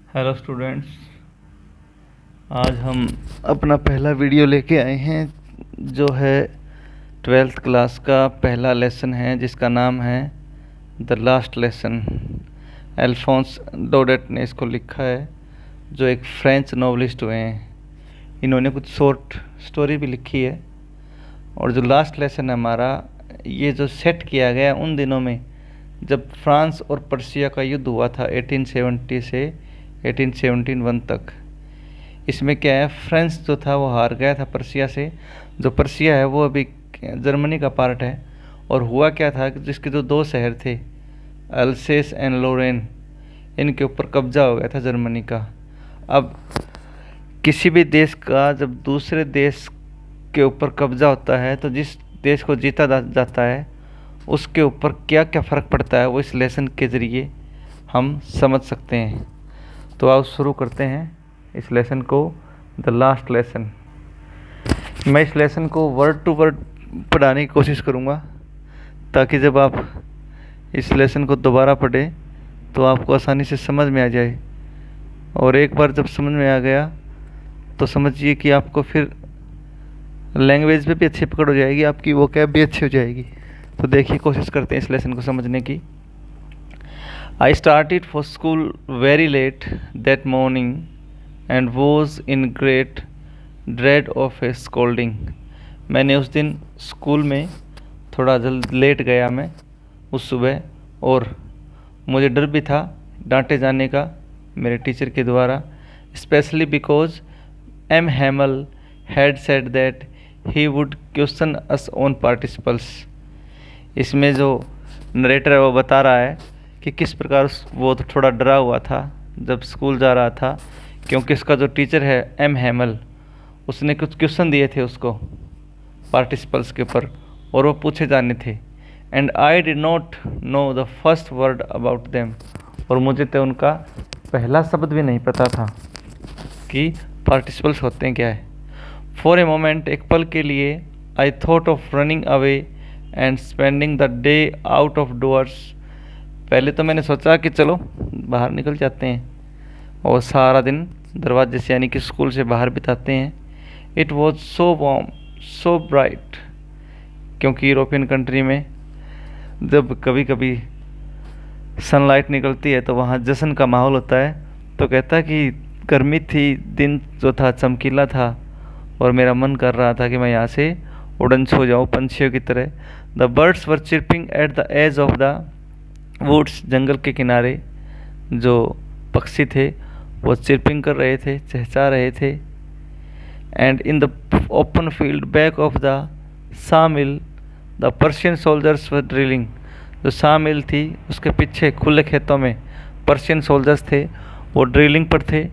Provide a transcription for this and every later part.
Hello students. आज हम अपना पहला वीडियो लेके आए हैं जो है 12th क्लास का पहला लेसन है जिसका नाम है द लास्ट लेसन। अल्फोंस डोडेट ने इसको लिखा है जो एक फ्रेंच नॉवलिस्ट हुए हैं। इन्होंने कुछ शॉर्ट स्टोरी भी लिखी है। और जो लास्ट लेसन है हमारा, ये जो सेट किया गया उन दिनों में जब फ्रांस और पर्शिया का युद्ध हुआ था 1870 से 1871 तक। इसमें क्या है, फ्रांस जो था वो हार गया था पर्शिया से। जो पर्शिया है वो अभी जर्मनी का पार्ट है। और हुआ क्या था कि जिसके जो दो शहर थे, अल्सेस एंड लोरेन, इनके ऊपर कब्जा हो गया था जर्मनी का। अब किसी भी देश का जब दूसरे देश के ऊपर कब्जा होता है तो जिस देश को जीता जाता है उसके ऊपर क्या क्या फ़र्क पड़ता है वो इस लेसन के ज़रिए हम समझ सकते हैं। तो आओ शुरू करते हैं इस लेसन को, द लास्ट लेसन। मैं इस लेसन को वर्ड टू वर्ड पढ़ाने की कोशिश करूँगा ताकि जब आप इस लेसन को दोबारा पढ़ें तो आपको आसानी से समझ में आ जाए। और एक बार जब समझ में आ गया तो समझिए कि आपको फिर लैंग्वेज पे भी अच्छी पकड़ हो जाएगी, आपकी वोकैब भी अच्छी हो जाएगी। तो देखिए, कोशिश करते हैं इस लेसन को समझने की। I started for school very late that morning and was in great dread of a scolding. मैंने उस दिन स्कूल में थोड़ा जल्द लेट गया मैं उस सुबह, और मुझे डर भी था डांटे जाने का मेरे टीचर के द्वारा, specially because M Hamel had said that he would question us on participles. इसमें जो नरेटर है वो बता रहा है कि किस प्रकार वो तो थोड़ा डरा हुआ था जब स्कूल जा रहा था, क्योंकि उसका जो टीचर है एम हैमल, उसने कुछ क्वेश्चन दिए थे उसको पार्टिसिपल्स के ऊपर और वो पूछे जाने थे। And I did not know the first word about them, और मुझे तो उनका पहला शब्द भी नहीं पता था कि पार्टिसिपल्स होते हैं क्या है। फॉर ए मोमेंट, एक पल के लिए, I thought of running away and spending the day out of doors. पहले तो मैंने सोचा कि चलो बाहर निकल जाते हैं और सारा दिन दरवाजे से यानी कि स्कूल से बाहर बिताते हैं। It was so warm so bright, क्योंकि यूरोपियन कंट्री में जब कभी कभी सनलाइट निकलती है तो वहाँ जश्न का माहौल होता है। तो कहता कि गर्मी थी, दिन जो था चमकीला था और मेरा मन कर रहा था कि मैं यहाँ से उड़न छू जाऊँ पंछियों की तरह। The birds were chirping at the edge of the woods, जंगल के किनारे जो पक्षी थे वो चिर्पिंग कर रहे थे, चहचहा रहे थे। And in the open field back of the sawmill the Prussian soldiers were drilling. जो सामिल थी उसके पीछे खुले खेतों में पर्शियन सोल्जर्स थे, वो ड्रिलिंग पर थे।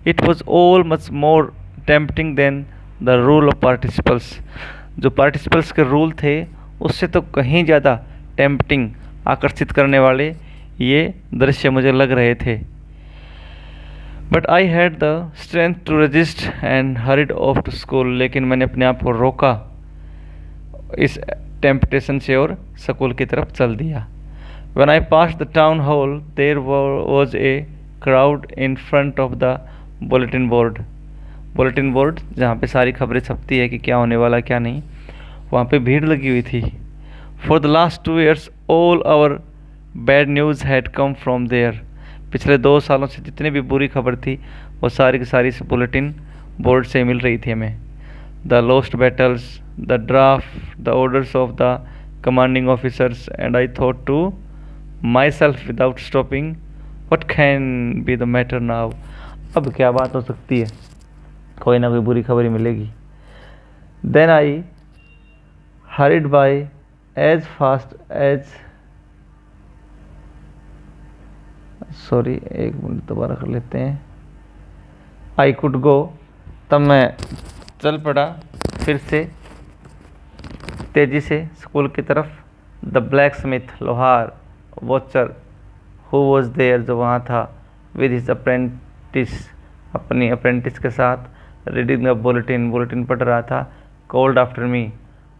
It was all much more tempting than the rule of participles. जो पार्टिसिपल्स के रूल थे उससे तो कहीं ज़्यादा टेम्पटिंग, आकर्षित करने वाले ये दृश्य मुझे लग रहे थे। But I had the strength to resist and hurried off to school. लेकिन मैंने अपने आप को रोका इस टेम्पटेशन से और स्कूल की तरफ चल दिया। When I passed the town hall, there was a crowd in front of the bulletin board. Bulletin board जहाँ पे सारी खबरें छपती है कि क्या होने वाला क्या नहीं, वहाँ पे भीड़ लगी हुई थी। For the last 2 years, all our bad news had come from there. पिछले 2 सालों से जितनी भी बुरी खबर थी वो सारी की सारी इस बुलेटिन बोर्ड से मिल रही थी हमें। The lost battles, the draft, the orders of the commanding officers, and I thought to myself without stopping, what can be the matter now? अब क्या बात हो सकती है, कोई ना कोई बुरी खबर ही मिलेगी। Then I hurried by as fast as, sorry एक मिनट दोबारा कर लेते हैं, I could go। तब मैं चल पड़ा फिर से तेज़ी से स्कूल की तरफ। द ब्लैक स्मिथ, लोहार, वॉचर, हु वॉज देयर, जो वहाँ था, विद हिज अप्रेंटिस, अपनी अप्रेंटिस के साथ, रीडिंग द बुलेटिन, बुलेटिन पढ़ रहा था। कॉल्ड आफ्टर मी,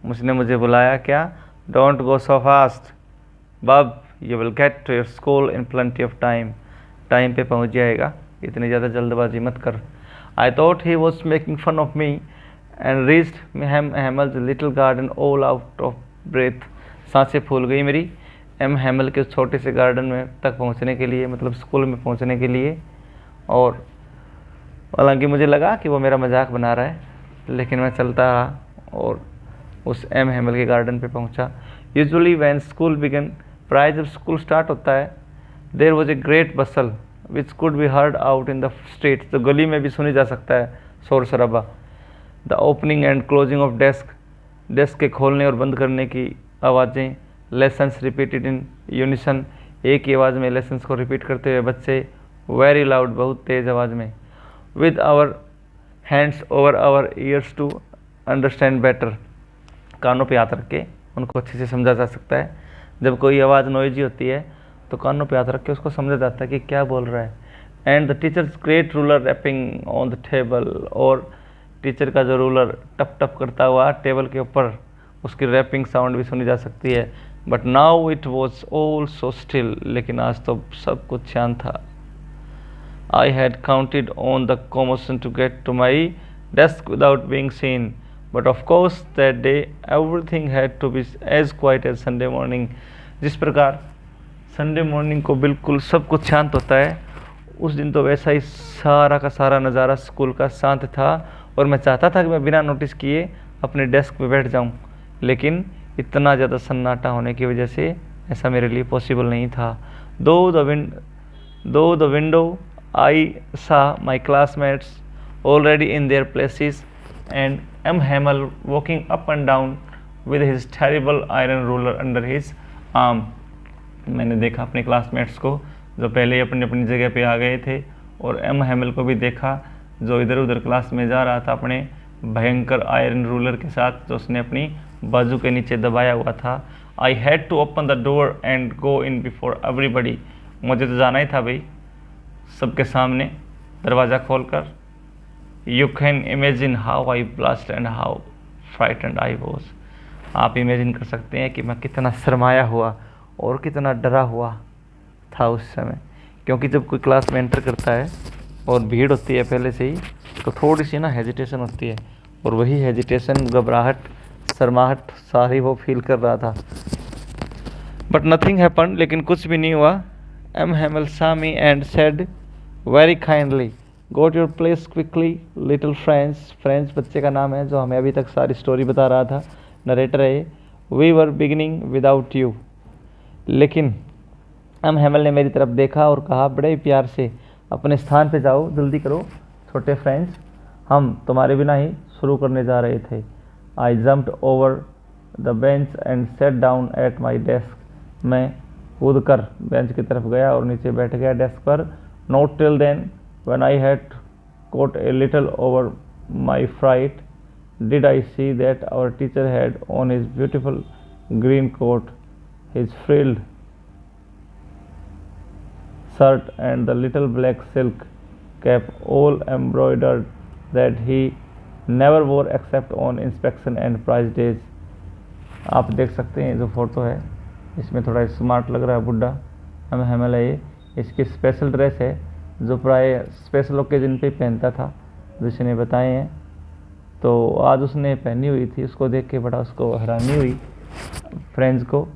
उसने मुझे बुलाया क्या, don't go so fast bub, you will get to your school in plenty of time, time पे पहुँच जाएगा, इतनी ज़्यादा जल्दबाजी मत कर। I thought he was making fun of me and reached Hamel's little garden all out of breath. सांसें फूल गई मेरी एम हैमल के छोटे से गार्डन में तक पहुंचने के लिए, मतलब स्कूल में पहुंचने के लिए। और हालांकि मुझे लगा कि वो मेरा मजाक बना रहा है, लेकिन मैं चलता रहा और उस एम हैमल के गार्डन पे पहुंचा। यूजुअली व्हेन स्कूल बिगन, प्राय जब स्कूल स्टार्ट होता है, there was a great bustle which could be heard out in the street, तो गली में भी सुनी जा सकता है शोर शराबा। The opening and closing of desk, desk के खोलने और बंद करने की आवाज़ें। लेसन्स रिपीटेड इन यूनिसन, एक ही आवाज़ में लेसन्स को रिपीट करते हुए बच्चे। वेरी लाउड, बहुत तेज़ आवाज़ में। With our hands over our ears to understand better, कानों पे हाथ रख के उनको अच्छे से समझा जा सकता है। जब कोई आवाज़ नॉइजी होती है तो कानों पे हाथ रख के उसको समझा जाता है कि क्या बोल रहा है। And the teacher's great ruler rapping on the table, और टीचर का जो रूलर टप टप करता हुआ टेबल के ऊपर, उसकी रैपिंग साउंड भी सुनी जा सकती है। But now it was all so still, लेकिन आज तो सब कुछ शांत था। I had counted on the commotion to get to my desk without being seen, but of course that day everything had to be as quiet as Sunday morning. जिस प्रकार Sunday morning को बिल्कुल सब कुछ शांत होता है, उस दिन तो वैसा ही सारा का सारा नज़ारा स्कूल का शांत था। और मैं चाहता था कि मैं बिना नोटिस किए अपने डेस्क पे बैठ जाऊं, लेकिन इतना ज़्यादा सन्नाटा होने की वजह से ऐसा मेरे लिए पॉसिबल नहीं था। दो the window I saw my classmates already in their places and M. Hamel walking up and down with his terrible iron ruler under his arm. मैंने देखा अपने क्लासमेट्स को जो पहले ही अपनी अपनी जगह पे आ गए थे, और एम हैमल को भी देखा जो इधर उधर क्लास में जा रहा था अपने भयंकर आयरन रूलर के साथ, जो उसने अपनी बाजू के नीचे दबाया हुआ था। I had to open the door and go in before everybody. मुझे तो जाना ही था भाई, सबके सामने दरवाज़ा खोलकर। You can imagine how I blast and how frightened I was. आप इमेजिन कर सकते हैं कि मैं कितना शर्माया हुआ और कितना डरा हुआ था उस समय, क्योंकि जब कोई क्लास में एंटर करता है और भीड़ होती है पहले से ही, तो थोड़ी सी ना हेजिटेशन होती है, और वही हेजिटेशन, घबराहट, शर्माहट सारी वो फील कर रहा था। बट नथिंग हैपन, लेकिन कुछ भी नहीं हुआ। M Hamel saw me and said very kindly, got your place quickly little friends। Friends बच्चे का नाम है जो हमें अभी तक सारी स्टोरी बता रहा था, नरेटर है। We were beginning without you, लेकिन एम हैमल ने मेरी तरफ देखा और कहा बड़े ही प्यार से, अपने स्थान पे जाओ, जल्दी करो छोटे फ्रेंड्स, हम तुम्हारे बिना ही शुरू करने जा रहे थे। आई jumped over the bench and set down at my desk. मैं कूद कर बेंच की तरफ गया और नीचे बैठ गया डेस्क पर। Not till then when I had caught a little over my fright did I see that our teacher had on his beautiful green coat, his frilled shirt and the little black silk cap all embroidered that he never wore except on inspection and prize days। आप देख सकते हैं जो photo है, इसमें थोड़ा smart लग रहा है बुड्ढा एम हैमल है ये। इसकी स्पेशल ड्रेस है जो प्राय स्पेशल ओकेजन पे पहनता था, जिसने बताए हैं। तो आज उसने पहनी हुई थी, उसको देख के बड़ा उसको हैरानी हुई फ्रेंड्स को।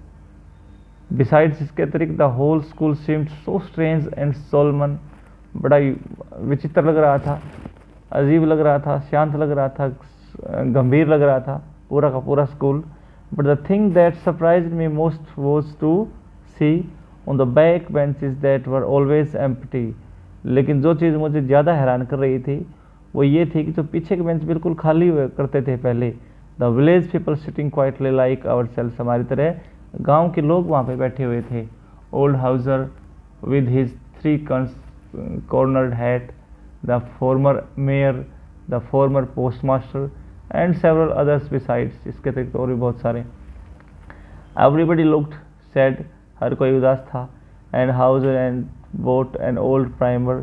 बिसाइड्स, इसके अतिरिक्त the whole school seemed so strange and solemn, बड़ा ही विचित्र लग रहा था, अजीब लग रहा था, शांत लग रहा था, गंभीर लग रहा था पूरा का पूरा school. But the thing that surprised me most was to see on the back benches that were always empty। लेकिन जो चीज़ मुझे ज़्यादा हैरान कर रही थी वो ये थी कि जो पीछे के बेंच बिल्कुल खाली हुए करते थे पहले। The village people sitting quietly like ourselves, हमारी तरह गांव के लोग वहाँ पे बैठे हुए थे। Old Hauser with his 3 cornered hat, the former mayor, the former postmaster and several others besides। इसके अतिरिक्त और भी बहुत सारे। Everybody looked sad, हर कोई उदास था। And Hauser and bought an old primer,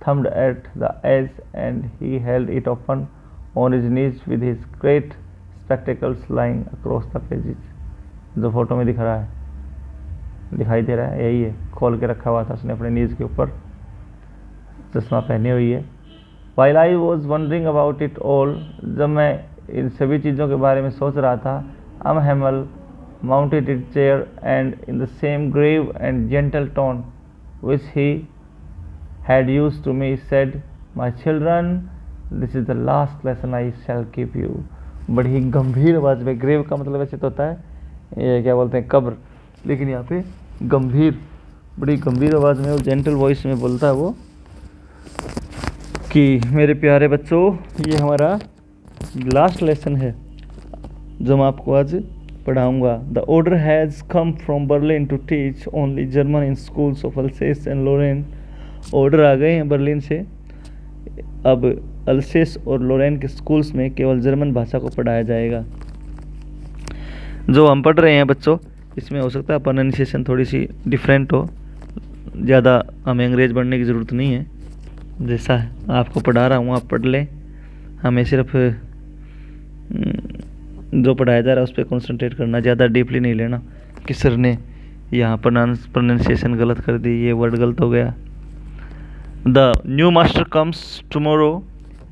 thumbed at the edge and he held it open on his knees with his great spectacles lying across the pages। जो फोटो में दिखाई दे रहा है यही है, खोल के रखा हुआ था उसने अपने नीज के ऊपर। चश्मा पहनी हुई है। While I was wondering about it all, जब मैं इन सभी चीज़ों के बारे में सोच रहा था, Hamel mounted his chair and in the same grave and gentle tone which he had used to me said, "My children, this is the last lesson I shall give you." बड़ी गंभीर आवाज़ में, ग्रेव का मतलब वैसे तो होता है ये क्या बोलते हैं कब्र, लेकिन यहाँ पे गंभीर, बड़ी गंभीर आवाज़ में और जेंटल वॉइस में बोलता है वो कि मेरे प्यारे बच्चों, ये हमारा लास्ट लेसन है जो मैं आपको आज पढ़ाऊँगा। The order has come from Berlin to teach only German in schools of Alsace and Lorraine. Order आ गए हैं बर्लिन से, अब अल्सेस और लोरेन के स्कूल्स में केवल जर्मन भाषा को पढ़ाया जाएगा। जो हम पढ़ रहे हैं बच्चों, इसमें हो सकता है प्रोनाउंसिएशन थोड़ी सी डिफरेंट हो, ज़्यादा हमें अंग्रेज़ पढ़ने की ज़रूरत नहीं है। जैसा आपको पढ़ा रहा हूँ आप पढ़ लें, हमें सिर्फ जो पढ़ाया जा रहा है उस पर कॉन्सेंट्रेट करना, ज़्यादा डीपली नहीं लेना कि सर ने यहाँ प्रोनाउंसिएशन गलत कर दी, ये वर्ड गलत हो गया। The new master comes tomorrow,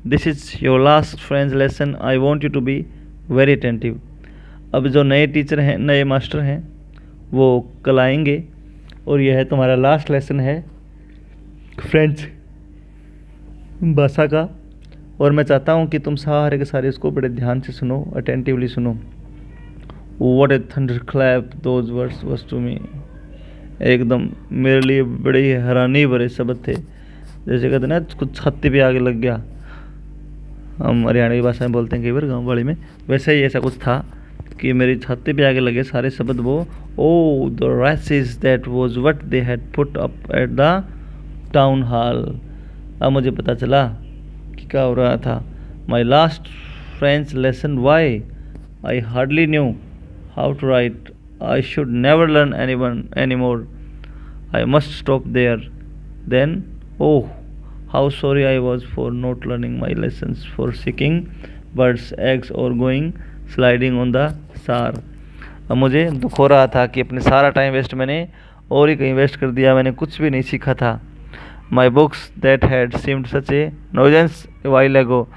this is your last French lesson, I want you to be very attentive. अब जो नए टीचर हैं, नए मास्टर हैं, वो कल आएंगे और यह है तुम्हारा लास्ट लेसन है फ्रेंच भाषा का, और मैं चाहता हूँ कि तुम सारे के सारे इसको बड़े ध्यान से सुनो, अटेंटिवली सुनो। What a thunderclap those words was to me. एकदम मेरे लिए बड़े ही हैरानी भरे शब्द थे, जैसे कहते ना कुछ छाती पे आगे लग गया, हम हरियाणवी भाषा में बोलते हैं कई बार गाँव वाली में, वैसे ही ऐसा कुछ था कि मेरी छाती पे आगे लगे सारे शब्द वो। Oh the wretches that was what they had put up at the town hall. अब मुझे पता चला कि क्या हो रहा था। My last French lesson, why I hardly knew how to write, I should never learn any more, I must stop there then, oh how sorry I was for not learning my lessons, for seeking birds eggs or going sliding on the Saar. अब मुझे दुख हो रहा था कि अपने सारा time waste मैंने और ही कहीं वेस्ट कर दिया, मैंने कुछ भी नहीं सीखा था। My books that had seemed such a nuisance while ago,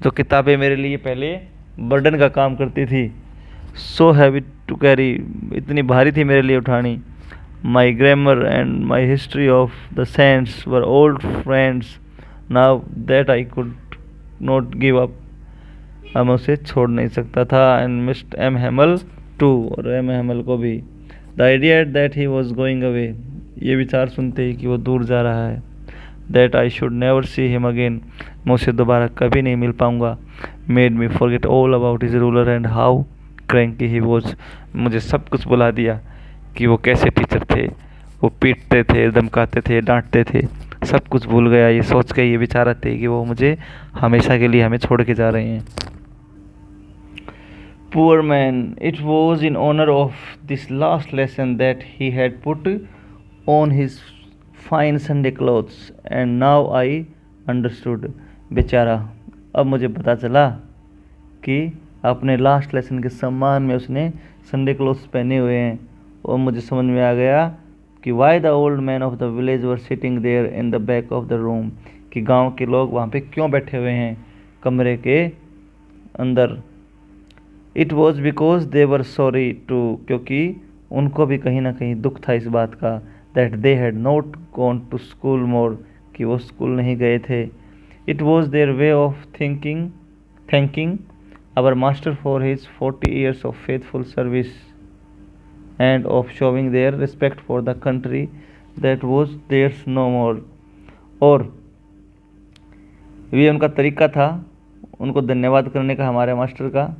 जो किताबें मेरे लिए पहले बर्डन का काम करती थी, सो हैवी टू कैरी, इतनी भारी थी मेरे लिए उठानी। My grammar and my history of the saints were old friends now that I could not give up. अब मैं उसे छोड़ नहीं सकता था। And mister M Hamel too, और एम हेमल को भी। The idea that he was going away, ये विचार सुनते ही कि वो दूर जा रहा है। That I should never see him again, मैं उसे दोबारा कभी नहीं मिल पाऊँगा। Made me forget all about his ruler and how cranky he was, मुझे सब कुछ बुला दिया कि वो कैसे टीचर थे, वो पीटते थे, धमकाते थे, डांटते थे, सब कुछ भूल गया। ये सोच के ये विचार आते कि वो मुझे हमेशा के लिए हमें छोड़ के जा रहे हैं। Poor man, it was in honor of this last lesson that he had put on his fine Sunday clothes, and now I understood. बेचारा, अब मुझे पता चला कि अपने लास्ट लेसन के सम्मान में उसने संडे क्लोथ्स पहने हुए हैं, और मुझे समझ में आ गया कि why the old man of the village were sitting there in the back of the room, कि गांव के लोग वहाँ पे क्यों बैठे हुए हैं कमरे के अंदर। It was because they were sorry too, क्योंकि उनको भी कहीं ना कहीं दुख था इस बात का, that they had not gone to school more, कि वो स्कूल नहीं गए थे। It was their way of thanking our master for his 40 years of faithful service and of showing their respect for the country that was theirs no more. और ये उनका तरीका था उनको धन्यवाद करने का हमारे मास्टर का,